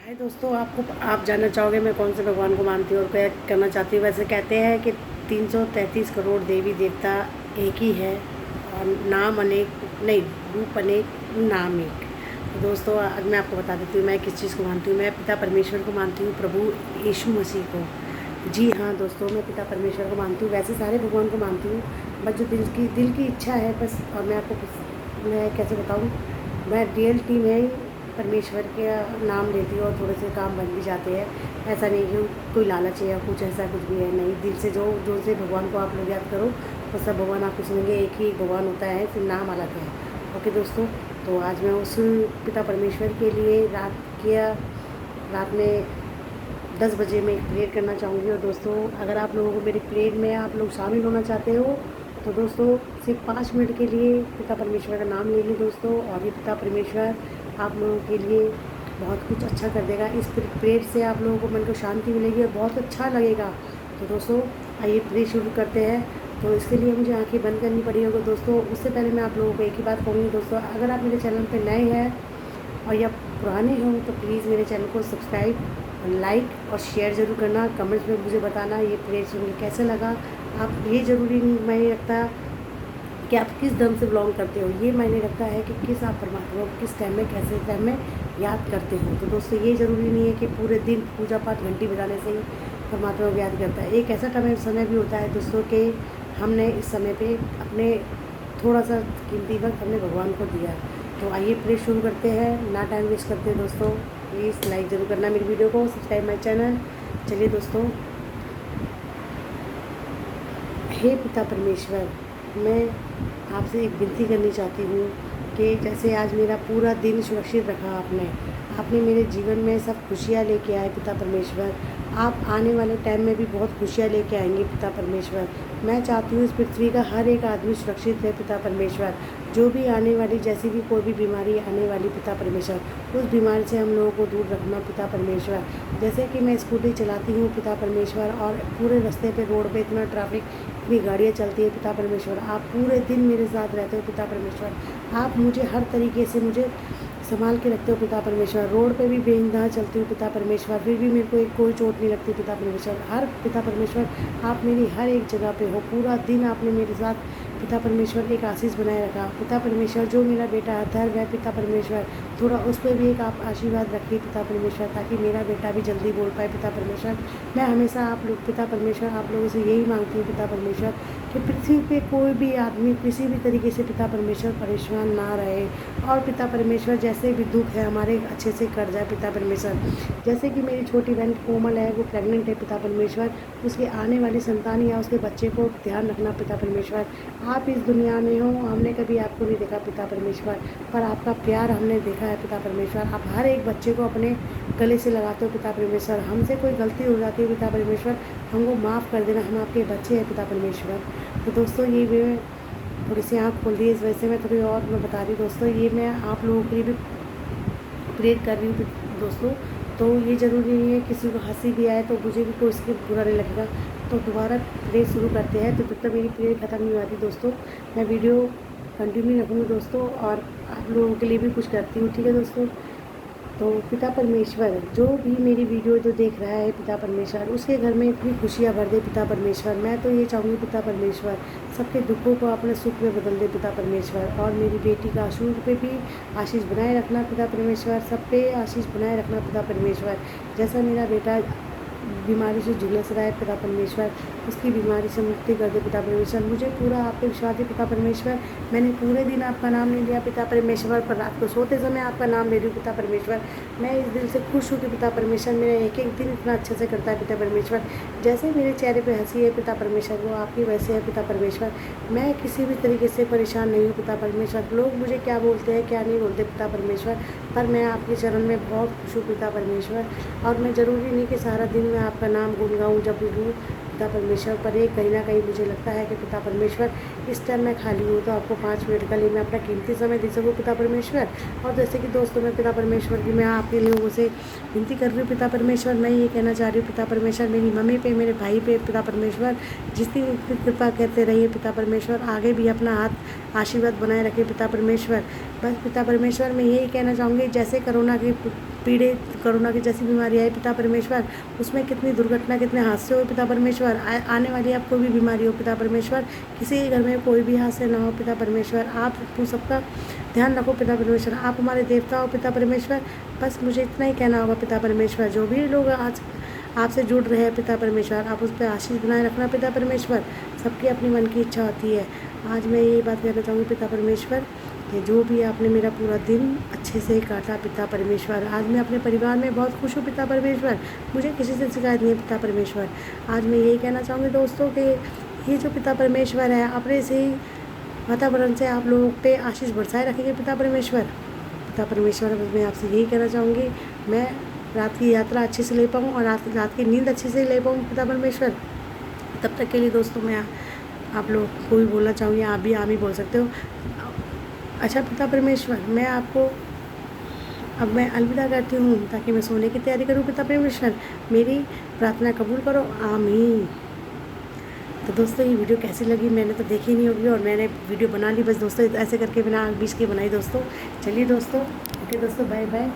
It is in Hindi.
हाय दोस्तों, आप जानना चाहोगे मैं कौन से भगवान को मानती हूँ और क्या करना चाहती हूँ। वैसे कहते हैं कि 333 करोड़ देवी देवता एक ही है और नाम अनेक, नहीं, रूप अनेक, नाम एक। तो दोस्तों आज मैं आपको बता देती हूँ मैं किस चीज़ को मानती हूँ। मैं पिता परमेश्वर को मानती हूँ, प्रभु यीशु मसीह को। जी हाँ दोस्तों, मैं पिता परमेश्वर को मानती हूँ। वैसे सारे भगवान को मानती हूँ, बस जो दिल की इच्छा है बस। और मैं कैसे बताऊँ, मैं रियलिटी में परमेश्वर के नाम लेती हूँ और थोड़े से काम बन भी जाते हैं। ऐसा नहीं कि कोई लालच है या कुछ ऐसा कुछ भी है, नहीं। दिल से जो जो से भगवान को आप लोग याद करो वो सब भगवान आपको सुनेंगे। एक ही भगवान होता है, फिर नाम अलग है। ओके दोस्तों, तो आज मैं उस पिता परमेश्वर के लिए रात में 10 बजे मैं एक प्रेयर करना चाहूँगी। और दोस्तों अगर आप लोगों को मेरी प्रेयर में आप लोग शामिल होना चाहते हो तो दोस्तों सिर्फ 5 मिनट के लिए पिता परमेश्वर का नाम ले लीजिए दोस्तों, और ये पिता परमेश्वर आप लोगों के लिए बहुत कुछ अच्छा कर देगा। इस प्रेयर से आप लोगों को मन को शांति मिलेगी और बहुत अच्छा लगेगा। तो दोस्तों आइए प्रे शुरू करते हैं। तो इसके लिए मुझे आंखें बंद करनी पड़ी होगी दोस्तों। उससे पहले मैं आप लोगों को एक ही बात कहूँगी दोस्तों, अगर आप मेरे चैनल पर नए हैं और या पुराने हों तो प्लीज़ मेरे चैनल को सब्सक्राइब, लाइक और शेयर ज़रूर करना। कमेंट्स में मुझे बताना ये प्रेयर सुन के कैसा लगा। आप ये ज़रूरी नहीं मायने रखता कि आप किस धर्म से बिलोंग करते हो, ये मायने रखता है कि किस आप परमात्मा को किस टाइम में कैसे टाइम में याद करते हो। तो दोस्तों ये ज़रूरी नहीं है कि पूरे दिन पूजा पाठ घंटी बजाने से ही परमात्मा को याद करता है। एक ऐसा समय भी होता है दोस्तों कि हमने इस समय पे अपने थोड़ा सा कीमती वक्त हमने भगवान को दिया। तो आइए प्रे शुरू करते हैं, ना टाइम वेस्ट करते हैं दोस्तों। प्लीज़ लाइक ज़रूर करना मेरी वीडियो को, सब्सक्राइब माई चैनल। चलिए दोस्तों, हे पिता परमेश्वर, मैं आपसे एक विनती करनी चाहती हूँ कि जैसे आज मेरा पूरा दिन सुरक्षित रखा आपने मेरे जीवन में सब खुशियाँ लेके आए पिता परमेश्वर। आप आने वाले टाइम में भी बहुत खुशियाँ लेके आएंगे पिता परमेश्वर। मैं चाहती हूँ इस पृथ्वी का हर एक आदमी सुरक्षित रहे पिता परमेश्वर। जो भी आने वाली जैसी भी कोई भी बीमारी आने वाली पिता परमेश्वर, उस बीमारी से हम लोगों को दूर रखना पिता परमेश्वर। जैसे कि मैं स्कूटी चलाती हूँ पिता परमेश्वर और पूरे रास्ते पे रोड पे इतना ट्रैफिक, इतनी गाड़ियाँ चलती है पिता परमेश्वर। आप पूरे दिन मेरे साथ रहते हो पिता परमेश्वर। आप मुझे हर तरीके से मुझे संभाल के रखते हो पिता परमेश्वर। रोड पे भी बेइंतहा चलती हूँ पिता परमेश्वर, फिर भी मेरे को कोई चोट नहीं लगती पिता परमेश्वर। हर पिता परमेश्वर आप मेरी हर एक जगह पे हो। पूरा दिन आपने मेरे साथ पिता परमेश्वर एक आशीष बनाए रखा पिता परमेश्वर। जो मेरा बेटा अथर्व है पिता परमेश्वर, थोड़ा उस पर भी एक आप आशीर्वाद रखिए पिता परमेश्वर, ताकि मेरा बेटा भी जल्दी बोल पाए पिता परमेश्वर। मैं हमेशा आप लोग पिता परमेश्वर आप लोगों से यही मांगती हूँ पिता परमेश्वर कि पृथ्वी पे कोई भी आदमी किसी भी तरीके से पिता परमेश्वर परेशान ना रहे। और पिता परमेश्वर जैसे भी दुख है हमारे अच्छे से कट जाए पिता परमेश्वर। जैसे कि मेरी छोटी बहन कोमल है, वो प्रेग्नेंट है पिता परमेश्वर, उसके आने वाली संतान या उसके बच्चे को ध्यान रखना पिता परमेश्वर। आप इस दुनिया में हो, हमने कभी आपको नहीं देखा पिता परमेश्वर, पर आपका प्यार हमने देखा है पिता परमेश्वर। आप हर एक बच्चे को अपने गले से लगाते हो पिता परमेश्वर। हमसे कोई गलती हो जाती है पिता परमेश्वर, हमको माफ़ कर देना, हम आपके बच्चे हैं पिता परमेश्वर। तो दोस्तों ये मैं थोड़ी सी आँख खोल दी, इस वजह से मैं थोड़ी और मैं बता रही हूँ दोस्तों। ये मैं आप लोगों के लिए भी प्रेयर कर रही हूँ दोस्तों। तो ये ज़रूरी नहीं है किसी को हंसी भी आए तो मुझे भी कोई इसके बुरा नहीं लगेगा। तो दोबारा प्रेयर शुरू करते हैं। तो जब तक मेरी प्रेयर ख़त्म नहीं होती दोस्तों, मैं वीडियो कंटिन्यू रखूँगी दोस्तों, और आप लोगों के लिए भी कुछ करती हूँ, ठीक है दोस्तों। तो पिता परमेश्वर जो भी मेरी वीडियो जो देख रहा है पिता परमेश्वर, उसके घर में इतनी खुशियाँ भर दे पिता परमेश्वर। मैं तो ये चाहूँगी पिता परमेश्वर सबके दुखों को अपने सुख में बदल दे पिता परमेश्वर। और मेरी बेटी का आशूर पे भी आशीष बनाए रखना पिता परमेश्वर, सब पे आशीष बनाए रखना पिता परमेश्वर। जैसा मेरा बेटा बीमारी से झुलस रहा है पिता परमेश्वर, उसकी बीमारी से मुक्ति कर दे पिता परमेश्वर। मुझे पूरा आप पे विश्वास है पिता परमेश्वर। मैंने पूरे दिन आपका नाम नहीं लिया पिता परमेश्वर, पर रात को सोते समय आपका नाम ले रही हूँ पिता परमेश्वर। मैं इस दिल से खुश हूँ कि पिता परमेश्वर मेरा एक एक दिन इतना अच्छे से करता है पिता परमेश्वर। जैसे मेरे चेहरे पर हंसी है पिता परमेश्वर, वो आपकी वजह है पिता परमेश्वर। मैं किसी भी तरीके से परेशान नहीं हूँ पिता परमेश्वर। लोग मुझे क्या बोलते हैं क्या नहीं बोलते पिता परमेश्वर, पर मैं आपके चरण में बहुत खुश हूँ पिता परमेश्वर। और मैं ज़रूरी नहीं कि सारा दिन मैं आपका नाम गुन गाऊँ जब भी हूँ पिता परमेश्वर, पर एक कहीं ना कहीं मुझे लगता है कि पिता परमेश्वर इस टाइम मैं खाली हूँ तो आपको 5 मिनट के लिए मैं अपना कीमती समय दे सकूँ पिता परमेश्वर। और जैसे कि दोस्तों मैं पिता परमेश्वर की मैं आपके लोगों से विनती कर रही हूँ पिता परमेश्वर। मैं ये कहना चाह रही हूँ पिता परमेश्वर, मेरी मम्मी पे मेरे भाई पे पिता परमेश्वर जितनी कृपा करते रहिए पिता परमेश्वर, आगे भी अपना हाथ आशीर्वाद बनाए रखे पिता परमेश्वर। बस पिता परमेश्वर मैं यही कहना चाहूँगी, जैसे कोरोना की पीड़ित, कोरोना की जैसी बीमारी आई पिता परमेश्वर, उसमें कितनी दुर्घटना, कितने हादसे हुए पिता परमेश्वर, आने वाली आप कोई भी बीमारी हो पिता परमेश्वर, किसी के घर में कोई भी हादसे ना हो पिता परमेश्वर, आप तुम सबका ध्यान रखो पिता परमेश्वर, आप हमारे देवता हो पिता परमेश्वर। बस मुझे इतना ही कहना होगा पिता परमेश्वर। जो भी लोग आज आपसे जुड़ रहे हैं पिता परमेश्वर, आप उस पर आशीष बनाए रखना पिता परमेश्वर। सबकी अपनी मन की इच्छा होती है। आज मैं यही बात कहना चाहूँगी पिता परमेश्वर कि जो भी आपने मेरा पूरा दिन अच्छे से काटा पिता परमेश्वर। आज मैं अपने परिवार में बहुत खुश हूँ पिता परमेश्वर, मुझे किसी से शिकायत नहीं है पिता परमेश्वर। आज मैं यही कहना चाहूँगी दोस्तों कि ये जो पिता परमेश्वर है, अपने से ही वातावरण से आप लोगों पे आशीष बरसाए रखेंगे पिता परमेश्वर। पिता परमेश्वर, बस मैं आपसे यही कहना चाहूँगी, मैं रात की यात्रा अच्छे से ले पाऊँ और रात की नींद अच्छे से ले पाऊँ पिता परमेश्वर। तब तक के लिए दोस्तों मैं आप लोग को भी बोलना चाहूँगी, आप भी आम ही बोल सकते हो। अच्छा पिता परमेश्वर, मैं आपको अब मैं अलविदा करती हूँ ताकि मैं सोने की तैयारी करूँ पिता परमेश्वर। मेरी प्रार्थना कबूल करो, आमीन। तो दोस्तों ये वीडियो कैसी लगी, मैंने तो देखी नहीं होगी और मैंने वीडियो बना ली बस दोस्तों, ऐसे करके बिना बीच की बनाई दोस्तों। चलिए दोस्तों, ओके दोस्तों, बाय बाय।